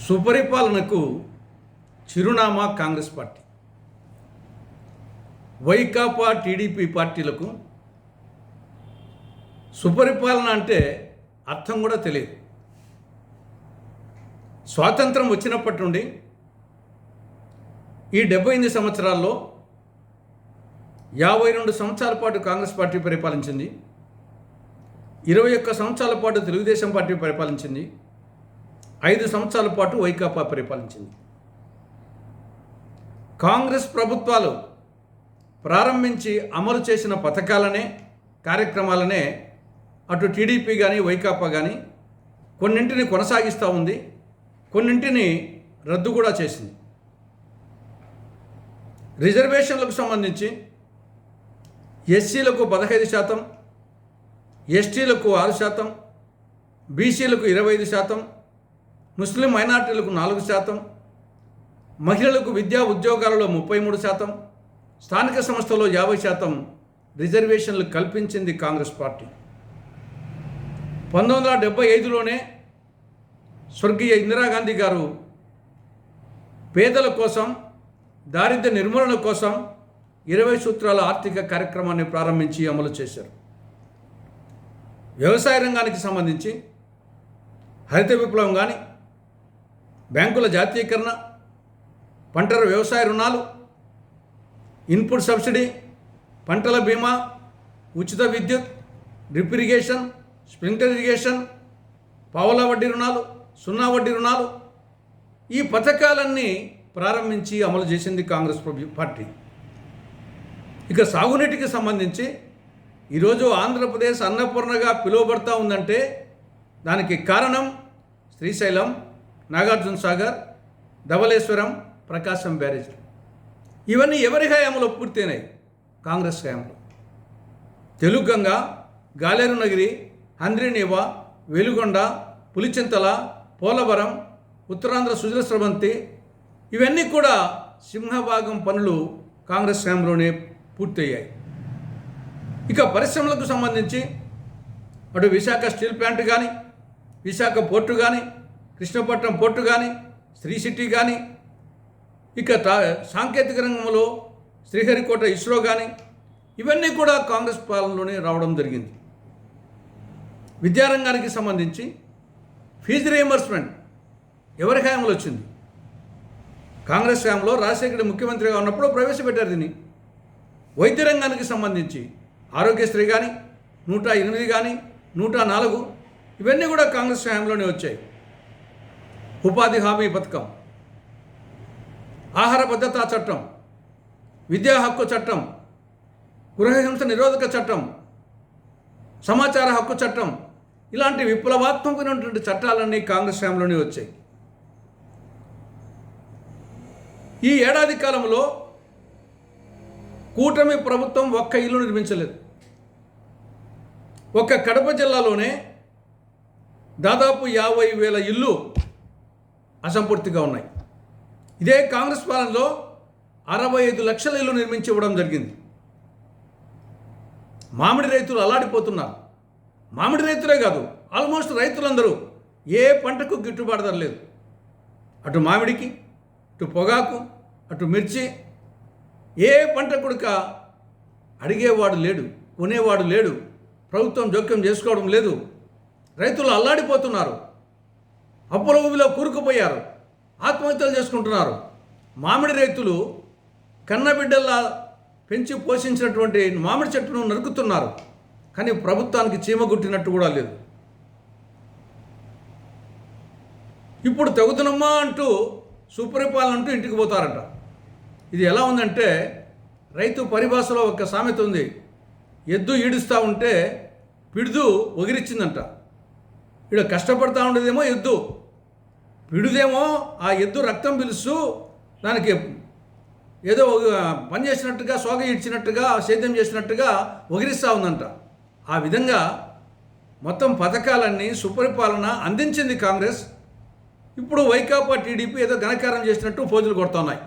సుపరిపాలనకు చిరునామా Congress party. Vaikapa TDP పార్టీలకు సుపరిపాలన అంటే అర్థం కూడా తెలియదు. స్వాతంత్రం వచ్చినప్పటి నుండి ఈ 78 సంవత్సరాల్లో 52 సంవత్సరాల పాటు కాంగ్రెస్ పార్టీ పరిపాలించింది, 21 సంవత్సరాల పాటు తెలుగుదేశం పార్టీ పరిపాలించింది, 5 సంవత్సరాల పాటు వైకాపా పరిపాలించింది. కాంగ్రెస్ ప్రభుత్వాలు ప్రారంభించి అమలు చేసిన పథకాలనే, కార్యక్రమాలనే అటు టీడీపీ కానీ వైకాపా కానీ కొన్నింటిని కొనసాగిస్తూ ఉంది, కొన్నింటిని రద్దు కూడా చేసింది. రిజర్వేషన్లకు సంబంధించి ఎస్సీలకు 15%, ఎస్టీలకు 6%, బీసీలకు 25%, ముస్లిం మైనార్టీలకు 4%, మహిళలకు విద్యా ఉద్యోగాలలో 33%, స్థానిక సంస్థల్లో 50% రిజర్వేషన్లు కల్పించింది కాంగ్రెస్ పార్టీ. 1975లోనే స్వర్గీయ ఇందిరాగాంధీ గారు పేదల కోసం, దారిద్ర్య నిర్మూలన కోసం 20 సూత్రాల ఆర్థిక కార్యక్రమాన్ని ప్రారంభించి అమలు చేశారు. వ్యవసాయ రంగానికి సంబంధించి హరిత విప్లవం కానీ, బ్యాంకుల జాతీయకరణ, పంటల వ్యవసాయ రుణాలు, ఇన్పుట్ సబ్సిడీ, పంటల బీమా, ఉచిత విద్యుత్, డ్రిప్ ఇరిగేషన్, స్ప్రింక్లర్ ఇరిగేషన్, పావలా వడ్డీ రుణాలు, సున్నా వడ్డీ రుణాలు, ఈ పథకాలన్నీ ప్రారంభించి అమలు చేసింది కాంగ్రెస్ పార్టీ. ఇక సాగునీటికి సంబంధించి ఈరోజు ఆంధ్రప్రదేశ్ అన్నపూర్ణగా పిలువబడతా ఉందంటే దానికి కారణం శ్రీశైలం, నాగార్జున సాగర్, ధవళేశ్వరం, ప్రకాశం బ్యారేజ్లు. ఇవన్నీ ఎవరి హయాంలో పూర్తయినాయి? కాంగ్రెస్ హయాంలో. తెలుగంగ, గాలేరు నగిరి, హంద్రీనీవా, వెలుగొండ, పులిచింతల, పోలవరం, ఉత్తరాంధ్ర సుజల స్రవంతి, ఇవన్నీ కూడా సింహభాగం పనులు కాంగ్రెస్ హయాంలోనే పూర్తయ్యాయి. ఇక పరిశ్రమలకు సంబంధించి అటు విశాఖ స్టీల్ ప్లాంట్ కానీ, విశాఖ పోర్టు కానీ, కృష్ణపట్నం పోర్టు కానీ, శ్రీ సిటీ కానీ, ఇక సాంకేతిక రంగంలో శ్రీహరికోట ఇస్రో కానీ, ఇవన్నీ కూడా కాంగ్రెస్ పాలనలోనే రావడం జరిగింది. విద్యారంగానికి సంబంధించి ఫీజు రియంబర్స్మెంట్ ఎవరి హయాంలో వచ్చింది? కాంగ్రెస్ హయాంలో రాజశేఖర ముఖ్యమంత్రిగా ఉన్నప్పుడు ప్రవేశపెట్టారు దీన్ని. వైద్య రంగానికి సంబంధించి ఆరోగ్యశ్రీ కానీ, 108 కానీ, 104, ఇవన్నీ కూడా కాంగ్రెస్ హయాంలోనే వచ్చాయి. ఉపాధి హామీ పథకం, ఆహార భద్రతా చట్టం, విద్యా హక్కు చట్టం, గృహహింస నిరోధక చట్టం, సమాచార హక్కు చట్టం, ఇలాంటి విప్లవాత్మకమైనటువంటి చట్టాలన్నీ కాంగ్రెస్ హయాంలోనే వచ్చాయి. ఈ ఏడాది కాలంలో కూటమి ప్రభుత్వం ఒక్క ఇల్లు నిర్మించలేదు. ఒక్క కడప జిల్లాలోనే దాదాపు 50,000 ఇల్లు అసంపూర్తిగా ఉన్నాయి. ఇదే కాంగ్రెస్ పాలనలో 65 లక్షల ఇల్లు నిర్మించి ఇవ్వడం జరిగింది. మామిడి రైతులు అల్లాడిపోతున్నారు. మామిడి రైతులే కాదు, ఆల్మోస్ట్ రైతులందరూ ఏ పంటకు గిట్టుబాటు ధర లేదు. అటు మామిడికి, అటు పొగాకు, అటు మిర్చి, ఏ పంట కూడక అడిగేవాడు లేడు, కొనేవాడు లేడు, ప్రభుత్వం జోక్యం చేసుకోవడం లేదు. రైతులు అల్లాడిపోతున్నారు, అప్పుల ఊబిలో కూరుకుపోయారు, ఆత్మహత్యలు చేసుకుంటున్నారు. మామిడి రైతులు కన్నబిడ్డల్లా పెంచి పోషించినటువంటి మామిడి చెట్టును నరుకుతున్నారు, కానీ ప్రభుత్వానికి చీమ గుట్టినట్టు కూడా లేదు. ఇప్పుడు తెగుతునమ్మా అంటూ సుపరిపాలన అంటూ ఇంటికి పోతారంట. ఇది ఎలా ఉందంటే, రైతు పరిభాషలో ఒక సామెత ఉంది, ఎద్దు ఈడుస్తూ ఉంటే పిడుదు ఒగిరిచ్చిందంట. ఇక్కడ కష్టపడతా ఉండేదేమో ఎద్దు, పిడుదేమో ఆ ఎద్దు రక్తం పిలుస్తూ దానికి ఏదో పని చేసినట్టుగా, సోగ ఇచ్చినట్టుగా, సేద్యం చేసినట్టుగా ఒగిరిస్తూ ఉందంట. ఆ విధంగా మొత్తం పథకాలన్నీ సుపరిపాలన అందించింది కాంగ్రెస్. ఇప్పుడు వైకాపా టీడీపీ ఏదో ఘనకారం చేసినట్టు పోజులు కొడుతున్నాయి.